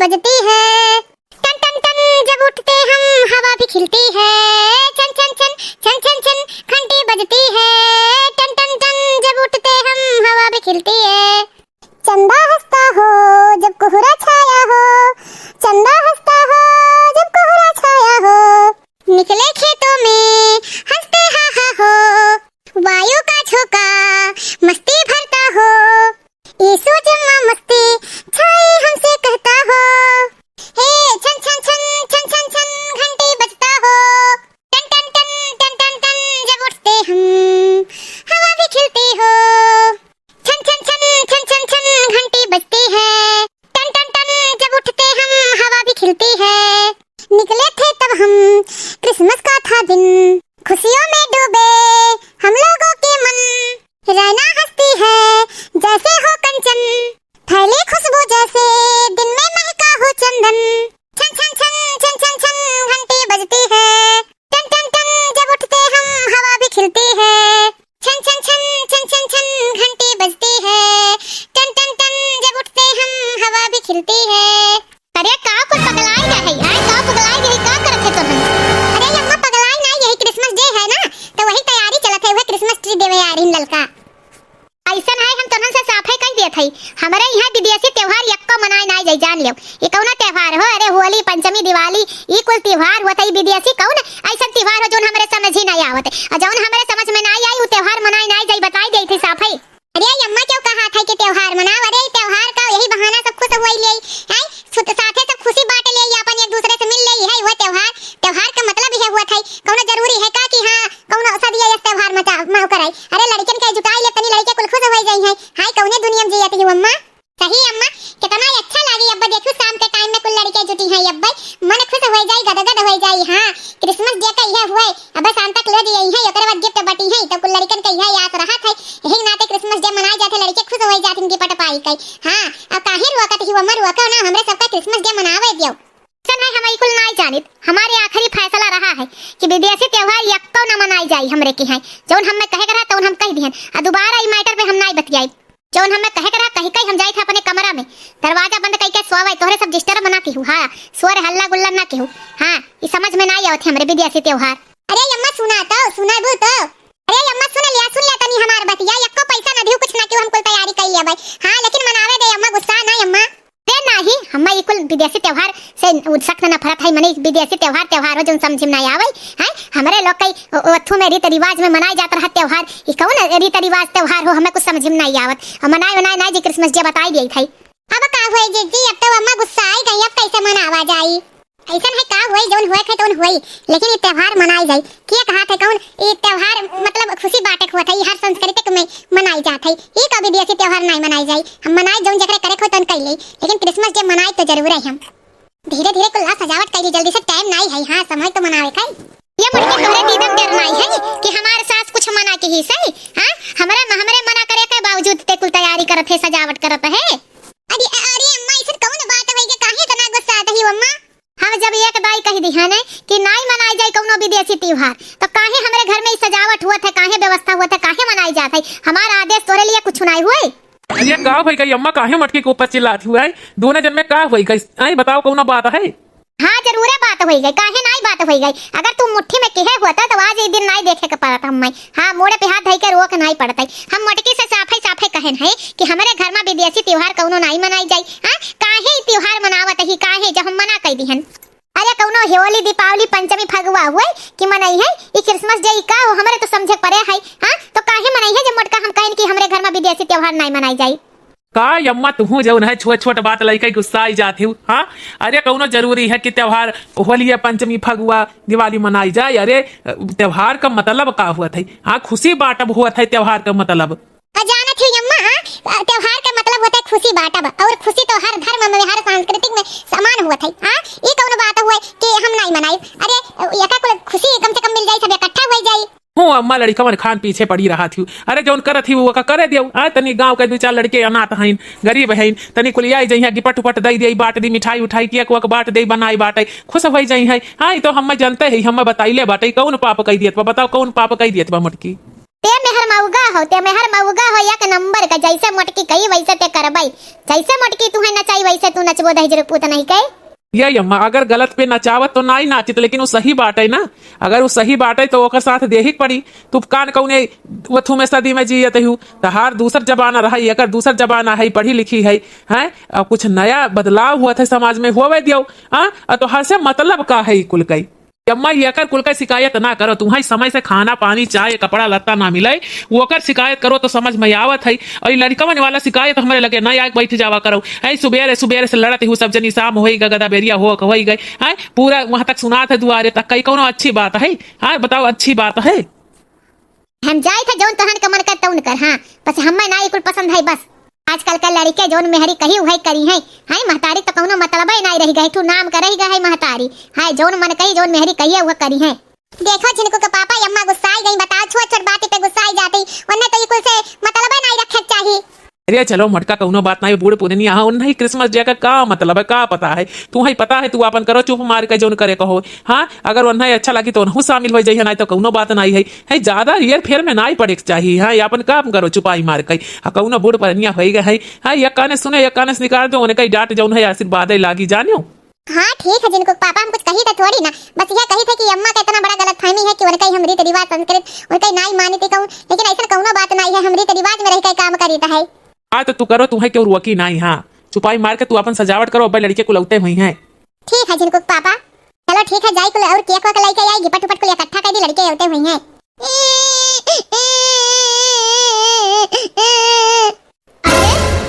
बजती है, टन टन टन जब उठते हम हवा भी खिलती है, छन छन छन छन छन छन घंटी बजती है, टन टन टन जब उठते हम हवा भी खिलती है। चंदा हंसता हो जब कोहरा छाया हो, चंदा हंसता हो जब कोहरा छाया हो, निकले खेतों में हंसते हा हा हो, वायु का झोंका मस्ती भरता हो, यीशु जम्मा मस्ती छाई हमसे कहता हो, हे छन छन छन छन छन छन घंटी बजता हो, टन टन टन टन टन टन जब उठते हम हवा भी खिलती हो, छन छन छन छन छन छन घंटी बजती है, टन टन टन जब उठते हम हवा भी खिलती है। निकले थे तब हम क्रिसमस का था दिन, खुशियों में डूबे हम लोगों के मन, रैना हंसती है जैसे हो कंचन, फैली खुशबू जैसे दिन में महका हो चंदन, छन छन छन छन छन छन घंटी बजती है, टन टन टन जब उठते हम हवा भी खिलती है, छन छन छन छन छन छन घंटी बजती है, टन टन टन जब उठते हम हवा भी खिलती है। अरे का कुछ पगलाई ना है यार, का पगलाई गई का करत है तुम? अरे अम्मा पगलाई ना, यही क्रिसमस डे है ना, तो वही तैयारी चलत है, वह क्रिसमस ट्री देवे आ रही ललका। ऐसा है हम तोहन से साफे कह दिए थे, हमारे यहाँ विदेशी त्योहार यक्को मनाए ना जाई, जान लियो ये कौन त्योहार हो? अरे होली पंचमी दिवाली ये कुल त्योहार होता है, विदेशी कौन ऐसा त्योहार हो जो हमारे समझ ही नहीं आवत है, और जो हमारे समझ में नहीं आई वो त्योहार मनाए ना जाई, बताई दी थी साफे। अरे अम्मा क्यों कहा था कि त्योहार मनाओ? अरे त्योहार का यही बहाना सब खुश हुई ले है, साथे सब खुशी बांट ले, अपन एक दूसरे से मिल ले है, वह त्योहार। त्योहार का मतलब यह हुआ था कौन जरूरी है का कि हां कौन सदिया ये त्योहार मनाओ कराई? अरे लड़कन के जुटाई ले तनी लड़के कुल खुश हो जाई है, हाय कौने दुनिया में जियत ही अम्मा? सही अम्मा, कितना अच्छा लागी अब्बा, देखो शाम के टाइम में कुल लड़के जुटी हैं अब्बा, मन खुश हो जाई, गदगद हो जाई। हां क्रिसमस डे का यह हुआ अब सांता क्लॉज यही है, ओकरे बाद गिफ्ट बटी है, तो कुल लड़कन के यह याद रहा था, यही नाते क्रिसमस डे मनाए जाते, लड़के खुश हो जाते इनकी पट पाई कई। हां अब काहे रुआ का ही अम्मा रुआ का ना, हमरे सबका क्रिसमस डे मनावे दियो सन है, हम कुल नहीं जानित, हमारे आखिरी फैसला रहा है कि विदेशी त्योहार यक्को न मनाई जाई हमरे के हैं, जोन हम कहे करा तो हम कह दिहन, आ दोबारा ई मैटर पे हम नहीं बतियाई, जोन हम कहे करा कहीं हम जाए थे अपने कमरा में दरवाजा बंद करके सोवे, तोहरे सब डिस्टर्ब बना के हूं, हां स्वर हल्ला गुल्ला ना के हूं, हां ये समझ में नहीं आवत हमरे विदेशी त्योहार। अरे अम्मा सुना बू तो, अरे अम्मा सुन लिया तनी हमार बतिया, यक्को पैसा न दियो कुछ ना क्यों, हम कुल तैयारी कर लिया भाई, हां लेकिन मनावे दे अम्मा, गुस्सा नहीं अम्मा दे नहीं, हम ई कुल विदेशी त्योहार से सख्त नफरत है, मने विदेशी त्योहार हो जो समझ में नहीं आवे है, हमरे लोग कई अथु में रीत रिवाज में मनाए जात रहा त्योहार, ई कौन रीत रिवाज त्योहार हो, हमें कुछ समझ में नहीं आवत, हम मनाए ना जी क्रिसमस डे बताई दी थई। अब का होई जी, अब तो अम्मा गुस्सा आई गई, अब कैसे मनावा जाई? ऐसा है का होई जोन होए थे तोन होई, लेकिन ये त्योहार मनाई जाई, किया कहा था कौन ये त्योहार मतलब खुशी बांटे हुआ था, ये हर संस्कृति में मनाई जात है, ये का विदेशी त्योहार नहीं मनाई जाई, हम मनाए जोन जकरे करे खो तन कई ले, लेकिन क्रिसमस डे मनाए तो जरूर है, हम धीरे धीरे कुल सजावट करी, जल्दी से टाइम नहीं है, हां समय तो मनावे का ये मुड़के तोरे दीदन डर नहीं है कि हमारे सास कुछ मना के ही सही, हां हमरे मना करे के बावजूद ते कुल तैयारी करत है, सजावट करत है। अरे अम्मा इसन कौन बात है के काहे इतना गुस्सा आता है अम्मा? हम जब एक बाई कह दी है ना कि नहीं मनाई जाए कोनो विदेशी त्योहार, तो काहे हमरे घर में सजावट हुआ था, काहे व्यवस्था हुआ था, काहे मनाई जात है, हमारा आदेश तोरे लिए कुछ नहीं हुए? ये का भाई कई अम्मा काहे मटकी के ऊपर चिल्लाती हुआ है, दोनों जन में का होई गई आई बताओ कौन बात है? हां जरूर बात होई गई, काहे नहीं बात होई गई, अगर तू मुट्ठी में कहे होता तो आज एक दिन नहीं देखे के पड़ता हम, हां मोड़े पे हाथ धई के रोक नहीं पड़ता, हम मटकी से साफे कहन है कि हमारे घर में विदेशी त्योहार कौनो नहीं मनाई जाई, हां काहे त्योहार मनावत ही, काहे जब हम मना कह दिहन? अरे कौनो होली दीपावली पंचमी फगुआ हुए कि मनाई है, ये क्रिसमस डे का हो हमरे तो समझे पड़े है, हां तो काहे मनाई है जब मोटका हम कहन कि हमरे घर में विदेशी त्योहार नहीं मनाई जाई? का अम्मा तू जो है छोट बात लइका गुस्सा आई जाती हूँ, हाँ अरे कौनो जरूरी है कि त्योहार होली पंचमी फगुआ दिवाली मनाई जाए? अरे त्योहार का मतलब का हुआ था, हाँ खुशी बांटब हुआ था त्योहार का मतलब। जाना थी अम्मा, त्योहार का मतलब होता है खुशी बांटब, और खुशी तो हर धर्म में हर सांस्कृतिक में समान हुआ था, हां ये कौन बात हुआ कि हम नहीं मनाई? अरे यका को खुशी कम से कम मिल जाए, सब इकट्ठा हो जाए। हूँ अम्मा लड़का मन खान पीछे पड़ी रहा थी, अरे जौन करत थी वो करे दियो, आ तनी गांव के दो चार लड़के अनाथ हईन गरीब हईन, तनी कुल आई जइहा गिपट उपट दई दे, बाट दी मिठाई उठाई केक वक बाट दे, बनाई बाटे खुश हो जाई है। हां तो हम जानते हैं, हम बताइले बाटे कौन पाप कह दियत बा, बताओ कौन पाप कह दियत बा मोटकी? ते मेहर मऊगा हो एक नंबर का, जैसे मोटकी कही वैसे ते करबई, जैसे मोटकी तुम्हें नचाई वैसे तू नचबो दही जरूर पूत नहीं कहे। ये अम्मा अगर गलत पे नचावत तो नहीं नाचित, लेकिन वो सही बात है ना। अगर वो सही बात है तो ओकर साथ देही पड़ी। तू कान कौने वथु में सदी में जियत हूँ, तहार दूसर जबाना रही, अगर दूसर जबाना है, पढ़ी लिखी है, हैं अब कुछ नया बदलाव हुआ था समाज में होवे दियो। हाँ तो हर से मतलब का है कुल कई। अम्मा ये कर कुल का शिकायत ना करो, तुम्हारी समय से खाना पानी चाय कपड़ा लत्ता ना मिले वो कर शिकायत करो तो समझ में आवत है। और लड़कवन वाला शिकायत हमारे लगे ना आग बैठ जावा करो, है सुबेरे सुबेरे से लड़त हूँ सब जनी शाम हो गदा बेरिया हो गई है, पूरा वहां तक सुना था दुआरे तक, कई कौनो अच्छी बात है? हाँ बताओ अच्छी बात है? हम जाए थे जौन तहन का मन कर तौन कर, हाँ बस हमें ना कुल पसंद है। बस आजकल का लड़के जौन मेहरी कही वही करी है, हाय महतारी तो कौनो मतलब ही नहीं रही गई, तू नाम कर रही गई महतारी, हाय जौन मन कही जौन मेहरी कही है वो करी है। देखो जिनको के पापा अम्मा गुस्साई गई, बताओ छोट छोट बातें पे गुस्साई जाती, वरना तो ये कुल से मतलब ही नहीं रखे चाहिए। अरे चलो मटका कौनो बात नहीं, बूढ़ पुरनी यहाँ नहीं क्रिसमस डे का मतलब है का पता है? तू ही पता है, तू अपन करो चुप मार के जोन करे कहो। हाँ अगर वह अच्छा लगी तो वह शामिल हो जाइए, नहीं तो कौनो बात नहीं है ज्यादा रियर फेर में नहीं पड़े चाहिए। हाँ अपन काम करो चुपाई मार के, कौनो बूढ़ पुरनिया हो गए है। हाँ एक काने सुने एक काने से निकाल दो, उन्हें कहीं डांट जौन है आशीर्वाद लागी जानियो। हाँ ठीक है, जिनको पापा हम कुछ कही तो थोड़ी ना, बस यह कही थे कि अम्मा का इतना बड़ा गलतफहमी है कि उनका ही हम रीति रिवाज संस्कृत उनका नहीं मानती कहूँ, लेकिन ऐसा कौनो बात नहीं है, हम रीति रिवाज में रह के काम करीता है। हाँ तो तू करो, तुम्हें क्यों रुकी नहीं। हाँ चुपाई मार के तू अपन सजावट करो, अब लड़के को लौटे हुई है। ठीक है जिनको पापा, चलो ठीक है जाई कुल और केक को लेके आई, गिपट उपट को इकट्ठा कर दी, लड़के लौटे हुई हैं।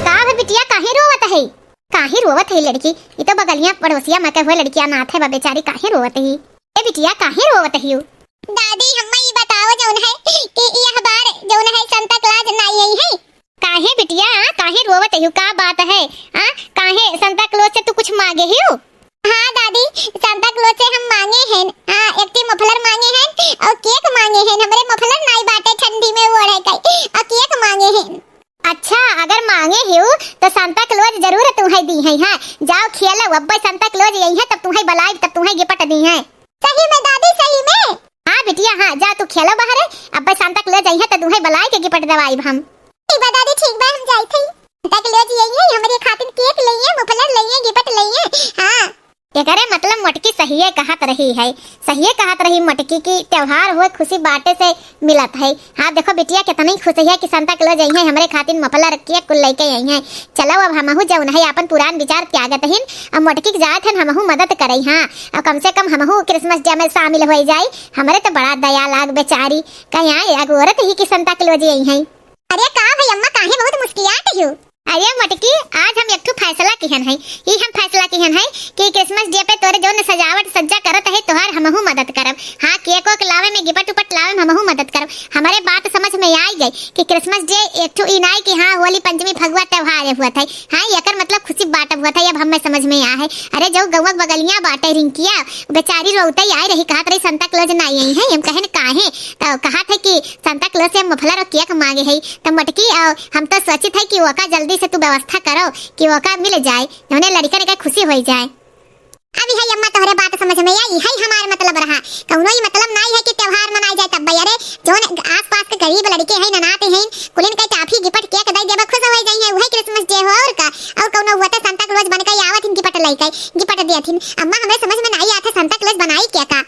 का है बिटिया, काहे रोवत है लड़की? ये तो बगलियां पड़ोसिया में के हुए लड़कियां नाथ है बेचारी, काहे रोवत है? ए बिटिया काहे रोवत है? दादी हम्मा ये बताओ जौन है कि यह बार जौन है सांता क्लॉज नहीं आई है। काहे बिटिया काहे रोवत है? का बात है? हां काहे सांता क्लॉज से तू कुछ मांगे हो? हाँ दादी सांता क्लॉज से हम मांगे हैं, हाँ एक मफलर मांगे हैं और केक मांगे हैं। हमारे मफलर नहीं बाटे ठंडी में ओढ़े गई और केक मांगे हैं। अच्छा अगर मांगे हो तो सांता क्लॉज जरूर तुम्हें दी है। हाँ जाओ खेलो, अब्बा सांता क्लॉज यही है, तब तुम्हें बुलाई तब तुम्हें गिफ्ट दी है। सही में दादी सही में? हाँ बिटिया हाँ जा तू खेलो बाहर, अब्बा सांता क्लॉज यही है तो तुम्हें बुलाई के गिफ्ट दवाई हम। ठीक बा दादी ठीक बा, हम जाई थी सांता क्लॉज यही है, हमारे खातिर केक लिए मफलर लिए गिफ्ट लिए। हाँ एकरे मतलब मोटकी सही है कहत रही है, सही है कहत रही मोटकी की त्योहार हुए खुशी बाटे से मिलत है। हाँ देखो बिटिया कितनी खुशी है कि सांता क्लॉज आई है, हमारे खातिर मफलर केक कुल लेके आई है। चलो अब हमहू जौन है अपन पुरान विचार त्यागत हैं, अब मोटकी के जात हैं हमहू मदद करई। हाँ अब कम से कम हमहू क्रिसमस डे में शामिल हो जाए, हमारे तो बड़ा दया लाग बेचारी, कहीं आए औरत ही कि सांता क्लॉज आई है। अरे का भाई अम्मा काहे बहुत मुस्कुरात हो? अरे मटकी आज हम एक फैसला किहन है, ये हम फैसला किहन है कि क्रिसमस डे पे तोरे जो सजावट सज्जा करत है तोहार हमहू मदद करब। हाँ केक को लावे में गिफ्ट उपट लावे में हमहू मदद करब। हमारे बात समझ में आई गई कि क्रिसमस डे एक ठो इनाई कि हाँ होली पंचमी फगुआ त्योहार हुआ था। हाँ एकर मतलब खुशी बांट हुआ था, अब हमें समझ में आ है। अरे जो गौवा बगलियां बाटे रिंकिया बेचारी रोते ही आई रही, कहा रही सांता क्लॉज नहीं आई है, हम कहे काहे तो कहा था कि सांता क्लॉज से मफलर और केक मांगे है। तो मटकी हम तो सोचित है कि ओका जल्दी से तू व्यवस्था करो कि ओका मिल जाए, उन्हें लड़का ने खुशी हो जाए। अभी है अम्मा तोहरे बात समझ में आई है, हमारा मतलब रहा कौनो ही मतलब नहीं है कि त्योहार मनाई जाए तब। अरे जोन आसपास के गरीब लड़के हैं ननाते हैं कुलिन के टाफी गिफ्ट केक दई देबा खुश हो जाई है, वही क्रिसमस डे हो और का और कौनो हुआ तो सांता क्लॉज बन के आवत इनकी गिफ्ट लाई के गिफ्ट देथिन। अम्मा हमें समझ में नहीं आता सांता क्लॉज बनाई क्या का?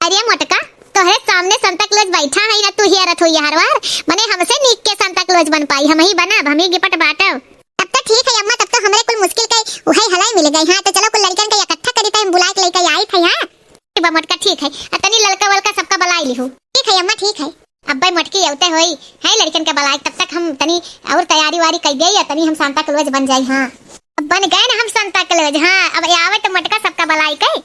अरे मोटका तोहरे सामने सांता क्लॉज बैठा है ना, तू हियरत हो हर बार माने हमसे नीक के सांता क्लॉज बन पाई, हम ही बना हम ही गिफ्ट बांटब। तब तो ठीक है अम्मा, तब तो हमारे कुल मुश्किल के वही हलाई मिल गई। हाँ तो चलो कुल लड़कन का इकट्ठा करी तो हम बुला के लेके आई थे। हाँ बा मोटका ठीक है, तनी लड़का वलका सबका बुलाई लिहू। ठीक है अम्मा ठीक है, अब भाई मोटकी औते होई है लड़कन के बुलाई, तब तक हम तनी और तैयारी वारी कर देई, तनी हम सांता क्लॉज बन जाई। हाँ अब बन गए ना हम सांता क्लॉज। हाँ अब आवे तो मोटका सबका बुलाई के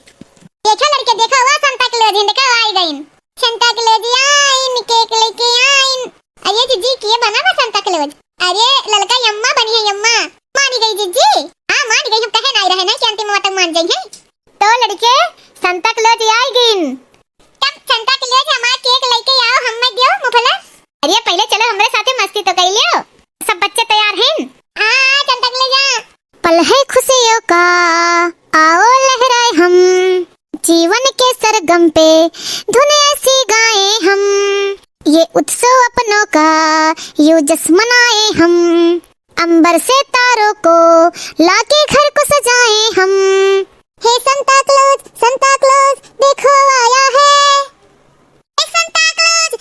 देखो लड़के देखो वो सांता क्लॉज इनका आई गई। सांता क्लॉज आइन केक लेके आइन। अरे जीजी के बना बा सांता क्लॉज? अरे लड़का अम्मा बनी है, अम्मा मानी गई जीजी। हाँ मान गई, हम कहे नहीं रहे ना कि अंतिम में तक मान जाएंगे। तो लड़के सांता क्लॉज आई गई, तब सांता क्लॉज हमारा केक लेके आओ, हमें दियो मुफलर। अरे पहले चलो हमारे साथे मस्ती तो कर लियो, सब बच्चे तैयार हैं? हाँ सांता क्लॉज आ पल है खुशियों का आओ लहराए हम, जीवन के सरगम पे धुन ऐसी गाएं हम, ये उत्सव अपनों का यूं जश्न मनाए हम, अंबर से तारों को लाके घर को सजाए हम। हे संता क्लॉज देखो आया है, हे संता क्लॉज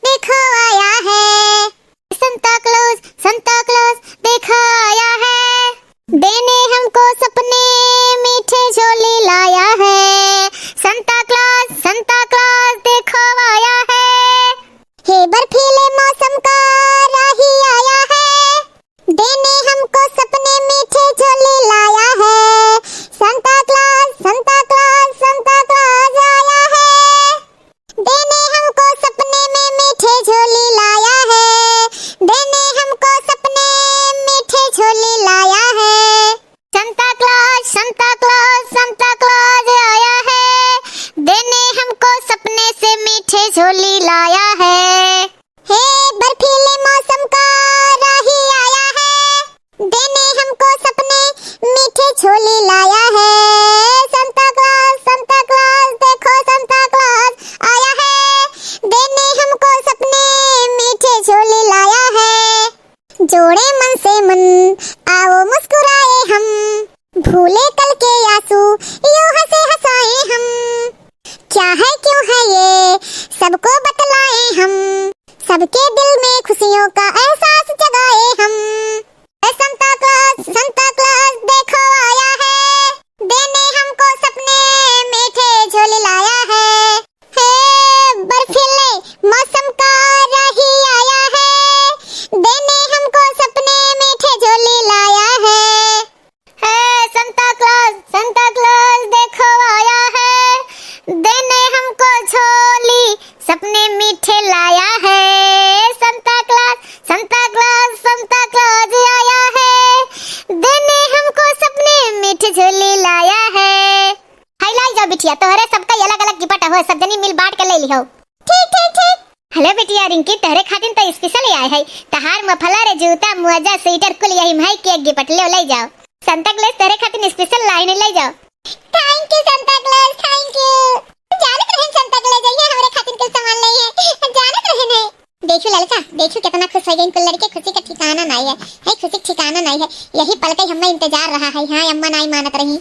देखो आया है, संता क्लॉज देखो आया है, देने हमको सपने मीठे झोली लाया है। संता क्लॉज देखो आया है, हे बर्फीले मौसम का राही आया है, देने हमको सपने मीठे झोली लाया है। संता क्लॉज आया है, देने हमको सपने में मीठे झोली लाया है, देने हमको सपने मीठे झोली लाया है। संता क्लॉज आया है, देने हमको सपने से मीठे झोली लाया है। हे बर्फीले मौसम का राही आया है, देने हमको सपने मीठे झोली लाया है। संता क्लॉज देखो संता क्लॉज आया है, देने हमको सपने मीठे झोली लाया है। जोड़े मन से मन आओ मुस्कुराए हम, भूले कल के आंसू यूं हंसे हंसाए हम। क्या है क्यों है ये सबको बतलाए हम, सबके दिल में खुशियों का एहसास जगाए हम। संता क्लॉज देखो आया है, देने हमको सपने मीठे झोली लाया है। हे बर्फीले मौसम का राही आया है, देने हमको सपने मीठे झोली लाया है। हे संता क्लॉज देखो आया है, देने हमको झोली सपने मीठे लाया है। संता क्लॉज आया है, देने हमको सपने मीठे झोली लाया है। हाय लाई जाओ बिटिया, तोहरे सबका अलग अलग गिफ्ट हो, सब जनी मिल बांट के ले लिहो। ठीक। हेलो बिटिया रिंकी, तोहरे खातिर तो स्पेशल आए है, तहार मफलर रे जूता मुआजा स्वेटर कुल यही में के गिफ्ट ले जाओ। संता क्लॉज तोहरे खातिर स्पेशल लाइन ले जाओ। Thank you Santa clause, thank you. जानत रहन संता क्लॉज ये हमरे खातिर कुछ सामान ले है, जानत रहन है। देखो ललका, देखो कितना खुश हो गई, कुल लड़के खुशी का ठिकाना नहीं है, खुशी ठिकाना नहीं है। यही पल का हमें इंतजार रहा है। हाँ अम्मा नहीं मानत रही।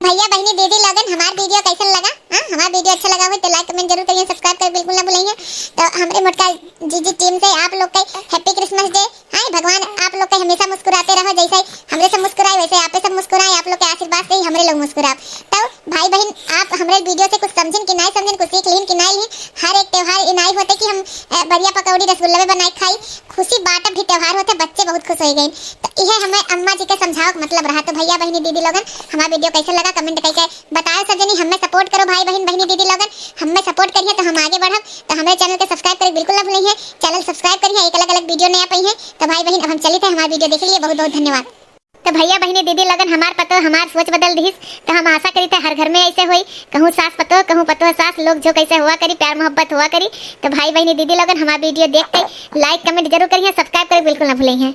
भैया बहनी दीदी लोगन हमारा वीडियो कैसा लगा? हमारा वीडियो अच्छा लगा हो तो लाइक कमेंट जरूर करिए, सब्सक्राइब कर बिल्कुल ना भूलिए। तो हमारे मोटका जीजी टीम से आप लोग का हैप्पी क्रिसमस डे। हां भगवान आप लोग का हमेशा मुस्कुराते रहो, जैसे हमरे सब मुस्कुराए वैसे आप सब मुस्कुराए, आप लोग के आशीर्वाद से ही हमरे लोग मुस्कुराए। तो भाई बहन आप हमारे वीडियो से कुछ समझें कि नहीं समझें, कुछ सीख लें कि नहीं लें। हर एक त्योहार इनाई होते कि हम बढ़िया पकौड़ी रसगुल्ला बनाए खाई, खुशी बांटब भी त्योहार होते, बच्चे बहुत खुश हो गए। तो यह हमें अम्मा जी के समझाओ मतलब रहा। तो भैया बहनी दीदी लोगन हमारा वीडियो कैसा लगा कमेंट करके बताओ। सब जनी हमें सपोर्ट करो, भाई बहन बहनी दीदी लोगन हमें सपोर्ट करिए तो हम आगे बढ़ब। तो हमारे चैनल को सब्सक्राइब कर बिल्कुल ना भूलिए, चैनल सब्सक्राइब करिए, एक अलग अलग वीडियो नया पाई है। तो भाई बहन अब हम चली थे हमारा वीडियो देख लिए, बहुत बहुत धन्यवाद। तो भैया बहनी दीदी लगन हमार पतो हमार सोच बदल दीस। तो हम आशा करी थे हर घर में ऐसे होई, कहूँ सास पतो कहूँ पतो सास, लोग जो कैसे हुआ करी, प्यार मोहब्बत हुआ करी। तो भाई बहनी दीदी लगन हमारा वीडियो देख के लाइक कमेंट जरूर करिए, सब्सक्राइब कर बिल्कुल ना भूलिए।